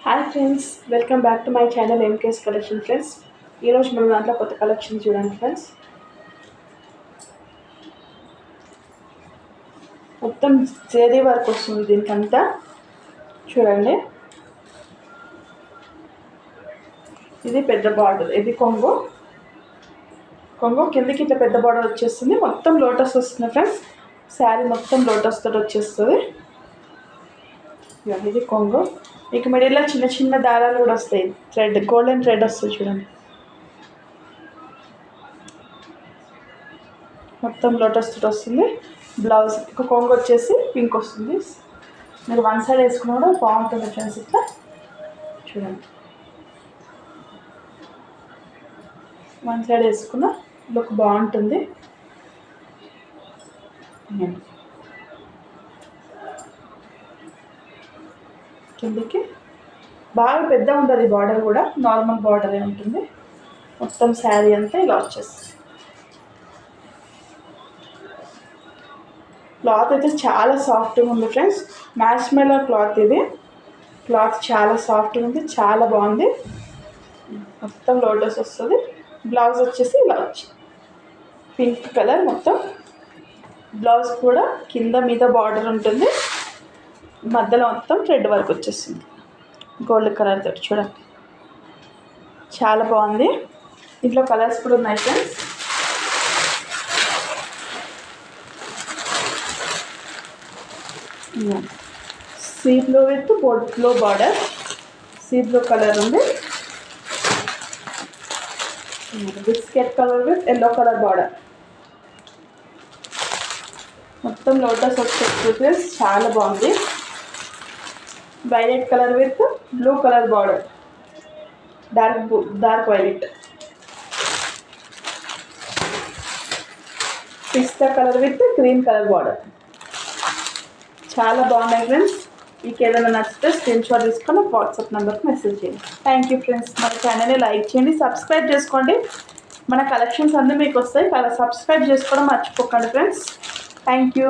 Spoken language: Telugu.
Hi friends, welcome back to my channel MKS collection friends. ఈరోజు మన దాంట్లో కొత్త కలెక్షన్ చూడండి ఫ్రెండ్స్. మొత్తం జరీ వర్క్ వస్తుంది దీనికంతా. చూడండి, ఇది పెద్ద బార్డర్, ఇది కొంగు కిందకి ఇట్లా పెద్ద బార్డర్ వచ్చేస్తుంది. మొత్తం లోటస్ వస్తుంది ఫ్రెండ్స్. శారీ మొత్తం లోటస్ తోటి వచ్చేస్తుంది. ఇది కొంగు. మీకు మిడిల్లో చిన్న చిన్న దారాలు కూడా వస్తాయి. థ్రెడ్, గోల్డెన్ థ్రెడ్ వస్తుంది చూడండి. మొత్తం లోటస్ తోటి వస్తుంది. బ్లౌజ్ కొంగు వచ్చేసి పింక్ వస్తుంది. మీరు వన్ సైడ్ వేసుకున్నా కూడా బాగుంటుంది ఫ్రెండ్స్. ఇట్లా చూడండి, వన్ సైడ్ వేసుకున్న లుక్ బాగుంటుంది. కిందికి బాగా పెద్ద ఉంటుంది బార్డర్ కూడా, నార్మల్ బార్డరే ఉంటుంది. మొత్తం శారీ అంతా ఇలా వచ్చేస్తుంది. క్లాత్ అయితే చాలా సాఫ్ట్గా ఉంది ఫ్రెండ్స్. మ్యాచ్ మెలో క్లాత్ ఇది. క్లాత్ చాలా సాఫ్ట్గా ఉంది, చాలా బాగుంది. మొత్తం లోటస్ వస్తుంది. బ్లౌజ్ వచ్చేసి ఇలా వచ్చి పింక్ కలర్ మొత్తం. బ్లౌజ్ కూడా కింద మీద బార్డర్ ఉంటుంది, మధ్యలో మొత్తం థ్రెడ్ వర్క్ వచ్చేస్తుంది గోల్డ్ కలర్ తోటి. చూడండి, చాలా బాగుంది. ఇంట్లో కలర్స్ కూడా ఉన్నాయి friends. Sea blue with blue border. Sea blue colour ఉంది. Biscuit colour with yellow colour border. మొత్తం లోటస్ వచ్చేస్తుంది ఫ్రెండ్స్, చాలా బాగుంది. Violet colour with blue colour border, dark violet. పిస్తా colour with green colour border. చాలా బాగున్నాయి ఫ్రెండ్స్. మీకు ఏదైనా నచ్చితే స్క్రీన్ షాట్ తీసుకొని వాట్సాప్ నెంబర్కి మెసేజ్ చేయండి. Thank you friends. మన ఛానల్ని లైక్ చేయండి, సబ్స్క్రైబ్ చేసుకోండి. మన కలెక్షన్స్ అన్నీ మీకు వస్తాయి. సబ్స్క్రైబ్ చేసుకోవడం మర్చిపోకండి ఫ్రెండ్స్. Thank you.